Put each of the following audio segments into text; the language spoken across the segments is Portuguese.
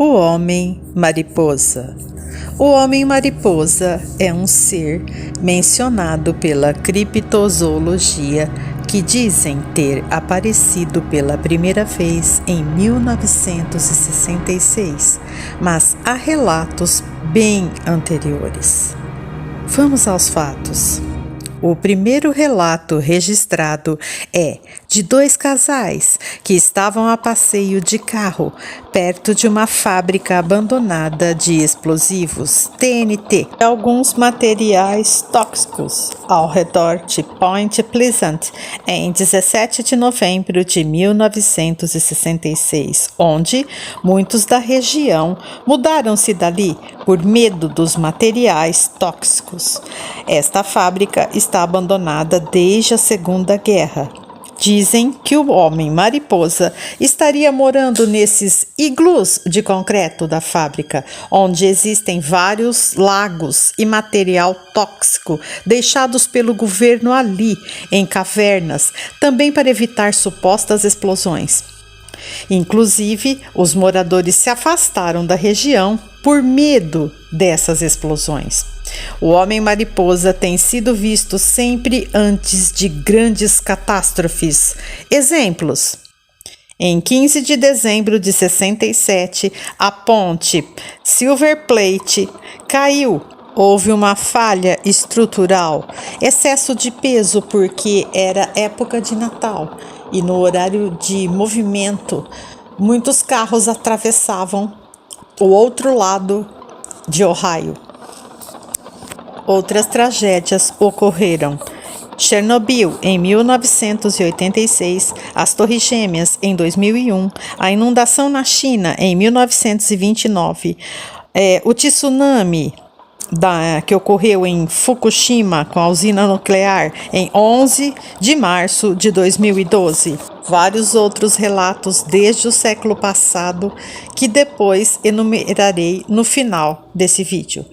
O homem-mariposa. O homem-mariposa é um ser mencionado pela criptozoologia que dizem ter aparecido pela primeira vez em 1966, mas há relatos bem anteriores. Vamos aos fatos. O primeiro relato registrado é de dois casais que estavam a passeio de carro perto de uma fábrica abandonada de explosivos TNT e alguns materiais tóxicos ao redor de Point Pleasant em 17 de novembro de 1966, onde muitos da região mudaram-se dali por medo dos materiais tóxicos. Esta fábrica está abandonada desde a Segunda Guerra. Dizem que o homem-mariposa estaria morando nesses iglus de concreto da fábrica, onde existem vários lagos e material tóxico deixados pelo governo ali, em cavernas, também para evitar supostas explosões. Inclusive, os moradores se afastaram da região por medo dessas explosões. O homem-mariposa tem sido visto sempre antes de grandes catástrofes. Exemplos: em 15 de dezembro de 67, a ponte Silver Plate caiu. Houve uma falha estrutural, excesso de peso porque era época de Natal e no horário de movimento, muitos carros atravessavam o outro lado de Ohio. Outras tragédias ocorreram. Chernobyl, em 1986, as Torres Gêmeas, em 2001, a inundação na China, em 1929, o tsunami que ocorreu em Fukushima com a usina nuclear em 11 de março de 2012. Vários outros relatos desde o século passado que depois enumerarei no final desse vídeo.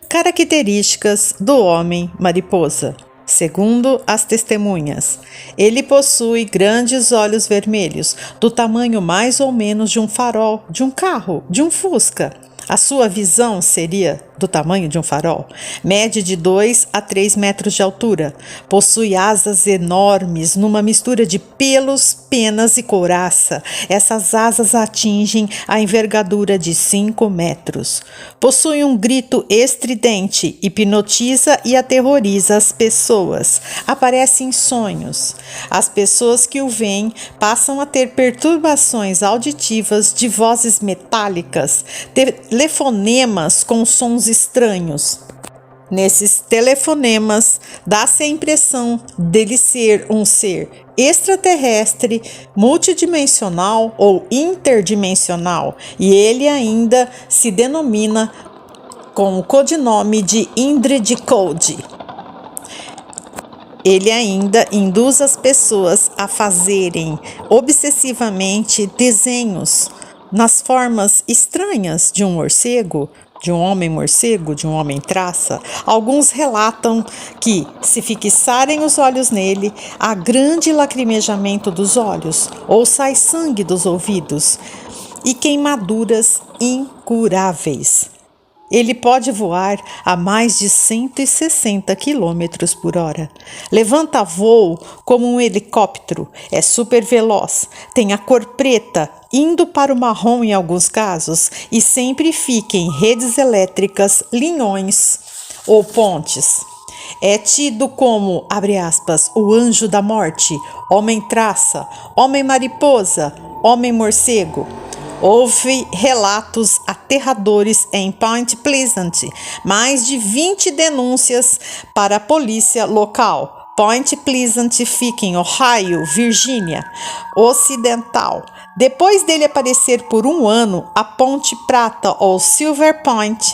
Características do homem-mariposa. Segundo as testemunhas, ele possui grandes olhos vermelhos, do tamanho mais ou menos de um farol de um carro, de um Fusca. A sua visão seria do tamanho de um farol. Mede de 2 a 3 metros de altura. Possui asas enormes numa mistura de pelos, penas e couraça. Essas asas atingem a envergadura de 5 metros. Possui um grito estridente, hipnotiza e aterroriza as pessoas. Aparece em sonhos. As pessoas que o veem passam a ter perturbações auditivas de vozes metálicas, telefonemas com sons estranhos. Nesses telefonemas, dá-se a impressão dele ser um ser extraterrestre, multidimensional ou interdimensional, e ele ainda se denomina com o codinome de Indrid Code. Ele ainda induz as pessoas a fazerem obsessivamente desenhos nas formas estranhas de um morcego, de um homem-morcego, de um homem-traça. Alguns relatam que, se fixarem os olhos nele, há grande lacrimejamento dos olhos, ou sai sangue dos ouvidos, e queimaduras incuráveis. Ele pode voar a mais de 160 km por hora. Levanta voo como um helicóptero, é super veloz, tem a cor preta, indo para o marrom em alguns casos, e sempre fica em redes elétricas, linhões ou pontes. É tido como, abre aspas, o anjo da morte, homem-traça, homem-mariposa, homem-morcego. Houve relatos aterradores em Point Pleasant, mais de 20 denúncias para a polícia local. Point Pleasant fica em Ohio, Virgínia Ocidental. Depois dele aparecer por um ano, a Ponte Prata ou Silver Point,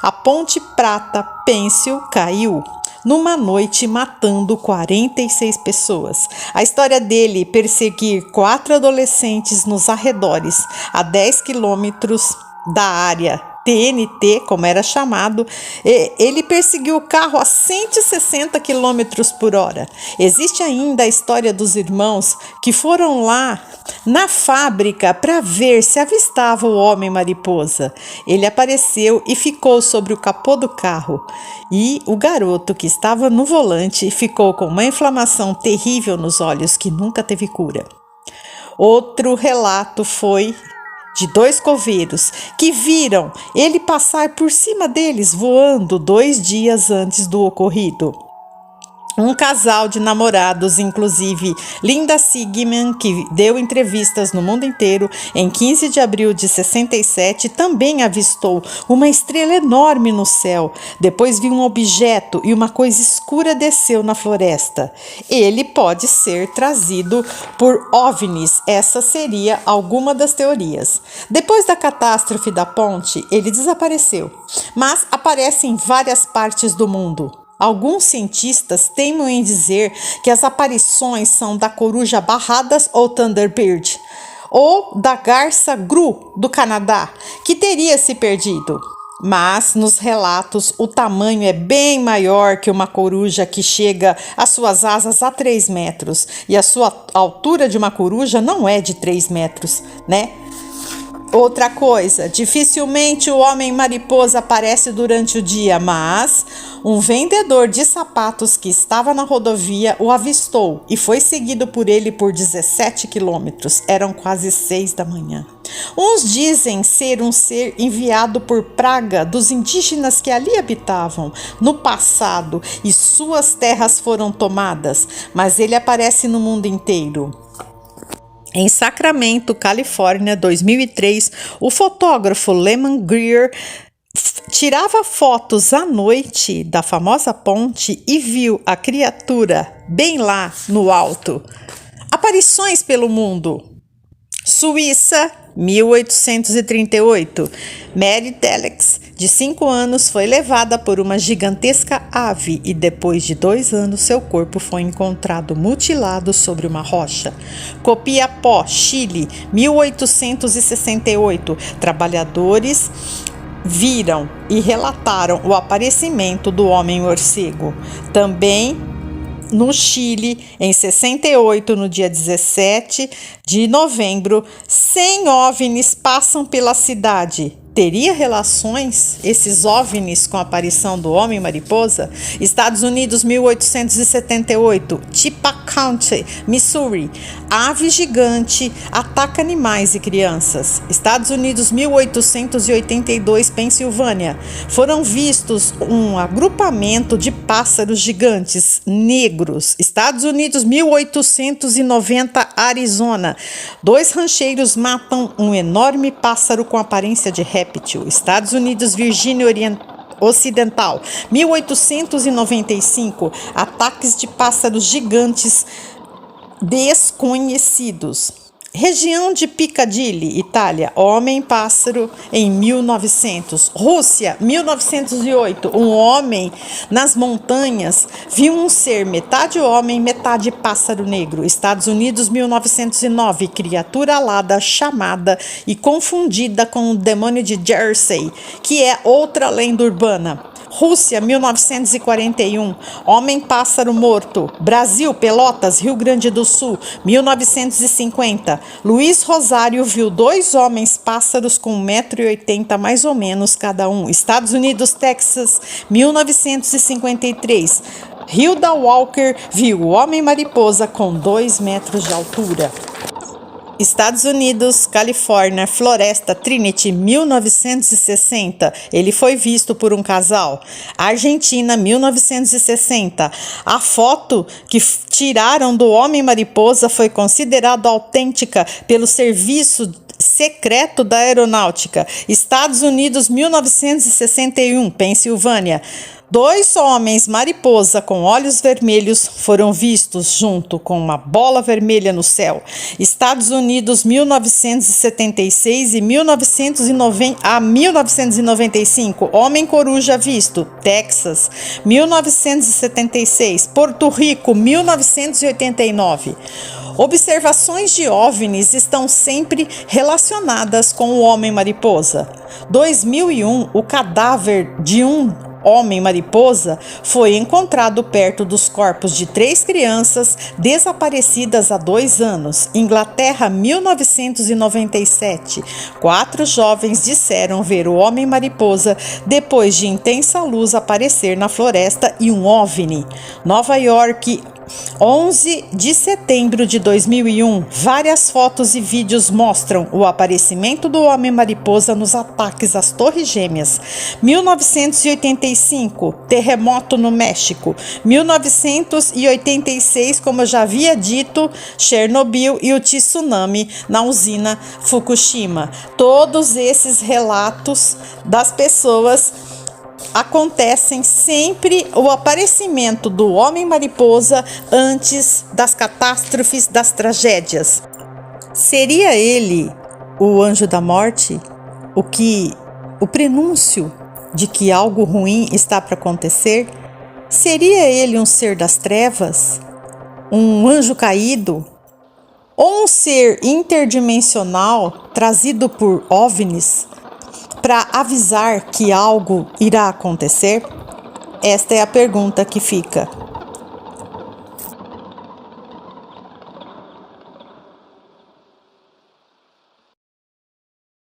a Ponte Prata Pêncil caiu numa noite, matando 46 pessoas. A história dele perseguir 4 adolescentes nos arredores, a 10 quilômetros da área TNT, como era chamado, ele perseguiu o carro a 160 km por hora. Existe ainda a história dos irmãos que foram lá na fábrica para ver se avistava o Homem-Mariposa. Ele apareceu e ficou sobre o capô do carro. E o garoto que estava no volante ficou com uma inflamação terrível nos olhos que nunca teve cura. Outro relato foi de 2 coveiros que viram ele passar por cima deles voando 2 dias antes do ocorrido. Um casal de namorados, inclusive Linda Sigman, que deu entrevistas no mundo inteiro, em 15 de abril de 67, também avistou uma estrela enorme no céu. Depois viu um objeto e uma coisa escura desceu na floresta. Ele pode ser trazido por OVNIs, essa seria alguma das teorias. Depois da catástrofe da ponte, ele desapareceu, mas aparece em várias partes do mundo. Alguns cientistas teimam em dizer que as aparições são da coruja barradas ou Thunderbird, ou da garça Gru do Canadá, que teria se perdido. Mas, nos relatos, o tamanho é bem maior que uma coruja que chega às suas asas a 3 metros. E a sua altura de uma coruja não é de 3 metros, né? Outra coisa, dificilmente o Homem-Mariposa aparece durante o dia, mas um vendedor de sapatos que estava na rodovia o avistou e foi seguido por ele por 17 quilômetros. Eram quase 6 da manhã. Uns dizem ser um ser enviado por praga dos indígenas que ali habitavam no passado e suas terras foram tomadas, mas ele aparece no mundo inteiro. Em Sacramento, Califórnia, 2003, o fotógrafo Lehman Greer tirava fotos à noite da famosa ponte e viu a criatura bem lá no alto. Aparições pelo mundo. Suíça, 1838. Mary Telex, de 5 anos, foi levada por uma gigantesca ave e depois de 2 anos seu corpo foi encontrado mutilado sobre uma rocha. Copiapó, Chile, 1868. Trabalhadores viram e relataram o aparecimento do homem-morcego. Também no Chile, em 68, no dia 17 de novembro, 100 OVNIs passam pela cidade. Teria relações esses OVNIs com a aparição do Homem-Mariposa? Estados Unidos, 1878, Tippah County, Missouri. Ave gigante ataca animais e crianças. Estados Unidos, 1882, Pensilvânia. Foram vistos um agrupamento de pássaros gigantes negros. Estados Unidos, 1890, Arizona. 2 rancheiros matam um enorme pássaro com aparência de réptil. Estados Unidos, Virgínia Ocidental, 1895, ataques de pássaros gigantes desconhecidos. Região de Piccadilly, Itália, homem-pássaro em 1900. Rússia, 1908, um homem nas montanhas viu um ser metade homem, metade pássaro negro. Estados Unidos, 1909, criatura alada chamada e confundida com o demônio de Jersey, que é outra lenda urbana. Rússia, 1941, homem-pássaro morto. Brasil, Pelotas, Rio Grande do Sul, 1950. Luiz Rosário viu 2 homens-pássaros com 1,80 m mais ou menos cada um. Estados Unidos, Texas, 1953. Hilda Walker viu o homem-mariposa com 2 metros de altura. Estados Unidos, Califórnia, Floresta Trinity, 1960. Ele foi visto por um casal. Argentina, 1960. A foto que tiraram do Homem-Mariposa foi considerada autêntica pelo Serviço Secreto da Aeronáutica. Estados Unidos, 1961, Pensilvânia. 2 homens mariposa com olhos vermelhos foram vistos junto com uma bola vermelha no céu. Estados Unidos, 1976 e 1995. Homem coruja visto. Texas, 1976. Porto Rico, 1989. Observações de OVNIs estão sempre relacionadas com o Homem-Mariposa. 2001, o cadáver de um Homem-Mariposa foi encontrado perto dos corpos de 3 crianças desaparecidas há 2 anos. Inglaterra, 1997. 4 jovens disseram ver o Homem-Mariposa depois de intensa luz aparecer na floresta e um OVNI. Nova York, 11 de setembro de 2001, várias fotos e vídeos mostram o aparecimento do Homem-Mariposa nos ataques às Torres Gêmeas. 1985, terremoto no México. 1986, como eu já havia dito, Chernobyl e o tsunami na usina Fukushima. Todos esses relatos das pessoas acontecem sempre o aparecimento do Homem-Mariposa antes das catástrofes, das tragédias. Seria ele o anjo da morte? O prenúncio de que algo ruim está para acontecer? Seria ele um ser das trevas? Um anjo caído? Ou um ser interdimensional trazido por OVNIs para avisar que algo irá acontecer? Esta é a pergunta que fica.